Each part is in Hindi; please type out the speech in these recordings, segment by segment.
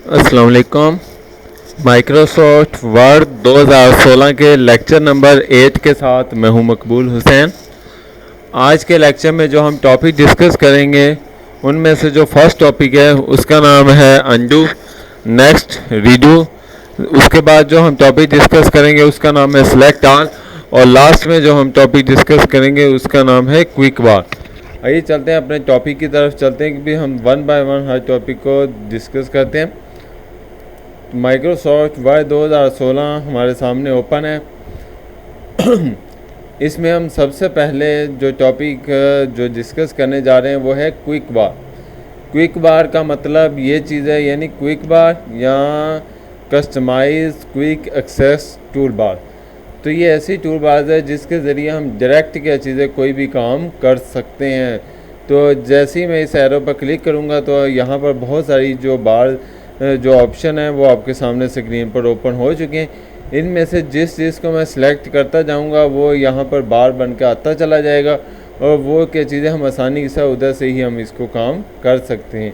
अस्सलाम वालेकुम। माइक्रोसॉफ्ट वर्ड 2016 के लेक्चर नंबर 8 के साथ मैं हूं मकबूल हुसैन। आज के लेक्चर में जो हम टॉपिक डिस्कस करेंगे उनमें से जो फर्स्ट टॉपिक है उसका नाम है अंडू, नेक्स्ट रीडू, उसके बाद जो हम टॉपिक डिस्कस करेंगे उसका नाम है सेलेक्ट ऑल और लास्ट में जो हम टॉपिक डिस्कस करेंगे उसका नाम है क्विक बार। आइए चलते हैं अपने टॉपिक की तरफ चलते हैं कि भी हम one by one her topic को डिस्कस करते हैं। माइक्रोसॉफ्ट वर्ड 2016 हमारे सामने ओपन है। इसमें हम सबसे पहले जो टॉपिक जो डिस्कस करने जा रहे हैं वो है क्विक बार। क्विक बार का मतलब ये चीज़ है, यानी क्विक बार या customize quick access toolbar. तो ये ऐसी टूल बार है जिसके ज़रिए हम डायरेक्ट क्या चीज़ें कोई भी काम कर सकते हैं। तो जैसे ही मैं इस एरो पर क्लिक करूँगा तो यहाँ पर बहुत सारी जो बार जो ऑप्शन है वो आपके सामने स्क्रीन पर ओपन हो चुके हैं। इनमें से जिस चीज़ को मैं सिलेक्ट करता जाऊंगा वो यहाँ पर बार बन के आता चला जाएगा और वो क्या चीज़ें हम आसानी से उधर से ही हम इसको काम कर सकते हैं।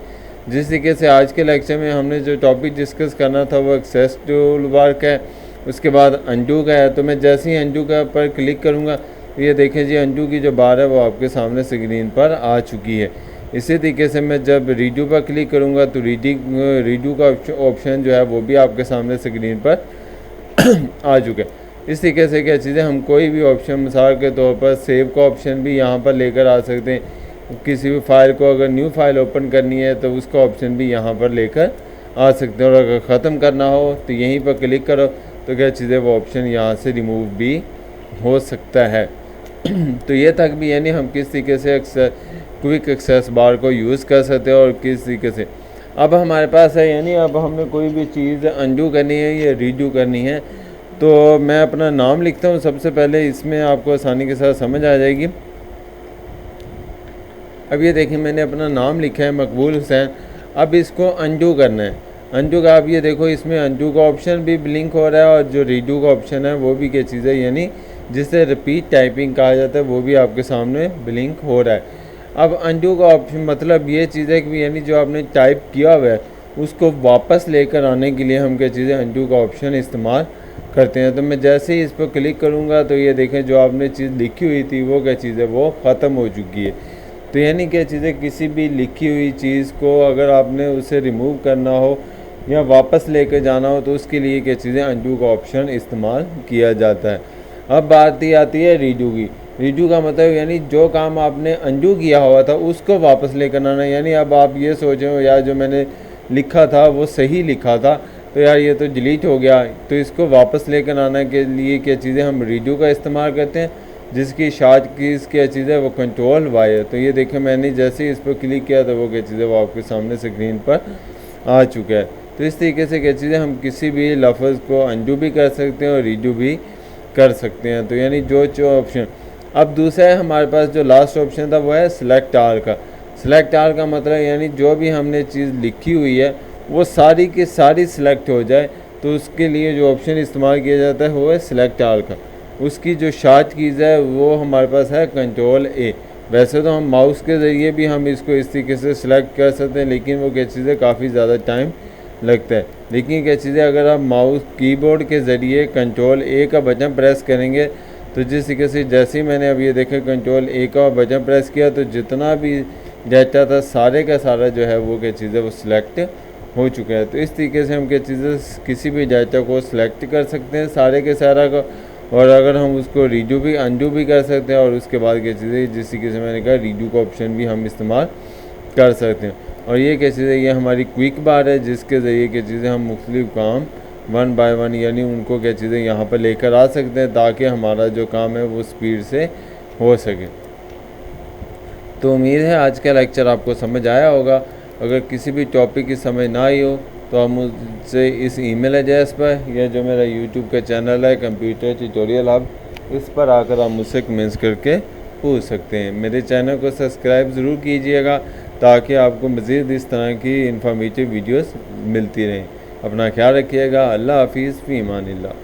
जिस तरीके से आज के लेक्चर में हमने जो टॉपिक डिस्कस करना था वो एक्सेस टूल बार का है, उसके बाद अंडू का है। तो मैं जैसे ही अंडू का पर क्लिक करूँगा तो ये देखें जी अंडू की जो बार है वो आपके सामने स्क्रीन पर आ चुकी है। इसी तरीके से मैं जब रीडू पर क्लिक करूँगा तो रीडू का ऑप्शन जो है वो भी आपके सामने स्क्रीन पर आ चुका है। इस तरीके से क्या चीज़ें हम कोई भी ऑप्शन मिसाल के तौर पर सेव का ऑप्शन भी यहाँ पर लेकर आ सकते हैं। किसी भी फाइल को अगर न्यू फाइल ओपन करनी है तो उसका ऑप्शन भी यहाँ पर लेकर आ सकते हैं। और अगर ख़त्म करना हो तो यहीं पर क्लिक करो तो क्या चीज़ें वो ऑप्शन यहाँ से रिमूव भी हो सकता है। तो ये तक भी यानी हम किस तरीके से क्विक एक्सेस बार को यूज़ कर सकते हैं और किस तरीके से। अब हमारे पास है यानी अब हमने कोई भी चीज़ अंडू करनी है या रीडू करनी है तो मैं अपना नाम लिखता हूँ सबसे पहले, इसमें आपको आसानी के साथ समझ आ जाएगी। अब ये देखिए मैंने अपना नाम लिखा है मकबूल हुसैन। अब इसको अंडू करना है। अंडू का आप ये देखो इसमें अंडू का ऑप्शन भी ब्लिंक हो रहा है और जो रीडू का ऑप्शन है वो भी क्या चीज़ है यानी जिसे रिपीट टाइपिंग कहा जाता है वो भी आपके सामने ब्लिंक हो रहा है। अब अंडू का ऑप्शन मतलब ये चीज़ है कि यानी जो आपने टाइप किया हुआ है उसको वापस लेकर आने के लिए हम क्या चीज़ें अंडू का ऑप्शन इस्तेमाल करते हैं। तो मैं जैसे ही इस पर क्लिक करूँगा तो ये देखें जो आपने चीज़ लिखी हुई थी वो क्या चीज़ है वो ख़त्म हो चुकी है। तो यानी क्या चीज़ें किसी भी लिखी हुई चीज़ को अगर आपने उसे रिमूव करना हो या वापस लेकर जाना हो तो उसके लिए क्या चीज़ें अंडू का ऑप्शन इस्तेमाल किया जाता है। अब बात आती है रीडू की। रीडू का मतलब यानी जो काम आपने अंडू किया हुआ था उसको वापस लेकर आना। यानी अब आप ये सोचें यार जो मैंने लिखा था वो सही लिखा था तो यार ये तो डिलीट हो गया, तो इसको वापस लेकर आने के लिए क्या चीज़ें हम रीडू का इस्तेमाल करते हैं जिसकी शार्ट कीज़ क्या चीज़ है वो कंट्रोल वाई है। तो ये देखें मैंने जैसे ही इस पर क्लिक किया तो वो क्या चीज़ है वो आपके सामने स्क्रीन पर आ चुका है। तो इस तरीके से क्या चीज़ें हम किसी भी लफ्ज़ को अंडू भी कर सकते हैं और रीडू भी कर सकते हैं। तो यानी जो ऑप्शन अब दूसरा है हमारे पास जो लास्ट ऑप्शन था वो है सिलेक्ट ऑल का। सिलेक्ट ऑल का मतलब यानी जो भी हमने चीज़ लिखी हुई है वो सारी की सारी सिलेक्ट हो जाए। तो उसके लिए जो ऑप्शन इस्तेमाल किया जाता है वो है सिलेक्ट ऑल का। उसकी जो शार्ट कीज़ है वो हमारे पास है कंट्रोल ए। वैसे तो हम माउस के ज़रिए भी हम इसको इस तरीके से सिलेक्ट कर सकते हैं लेकिन वो क्या चीज़ें काफ़ी ज़्यादा टाइम लगता है। लेकिन क्या चीज़ें अगर आप माउस कीबोर्ड के ज़रिए कंट्रोल ए का बटन प्रेस करेंगे तो जिस तरीके से जैसे ही मैंने अब ये देखें कंट्रोल ए का बटन प्रेस किया तो जितना भी डाटा था सारे का सारा जो है वो क्या चीज़ें वो सिलेक्ट हो चुका है। तो इस तरीके से हम क्या चीज़ें किसी भी डाटा को सिलेक्ट कर सकते हैं सारे के सारा का, और अगर हम उसको रीडू भी अंडू भी कर सकते हैं और उसके बाद क्या चीज़ें जिस तरीके से मैंने कहा रीडू का ऑप्शन भी हम इस्तेमाल कर सकते हैं। और ये क्या चीज़ है ये हमारी क्विक बार है जिसके ज़रिए क्या चीज़ें हम मुख्तलिफ काम वन बाय वन यानी उनको क्या चीज़ें यहाँ पर लेकर आ सकते हैं ताकि हमारा जो काम है वो स्पीड से हो सके। तो उम्मीद है आज का लेक्चर आपको समझ आया होगा। अगर किसी भी टॉपिक की समझ ना आई हो तो आप मुझसे इस ईमेल एड्रेस पर या जो मेरा यूट्यूब का चैनल है कंप्यूटर ट्यूटोरियल हब इस पर आकर आप मुझसे कमेंट्स करके पूछ सकते हैं। मेरे चैनल को सब्सक्राइब ज़रूर कीजिएगा ताकि आपको मज़ीद इस तरह की इन्फॉर्मेटिव वीडियोस मिलती रहें। अपना ख्याल रखिएगा। अल्लाह हाफिज़ फ़ी अमानिल्लाह।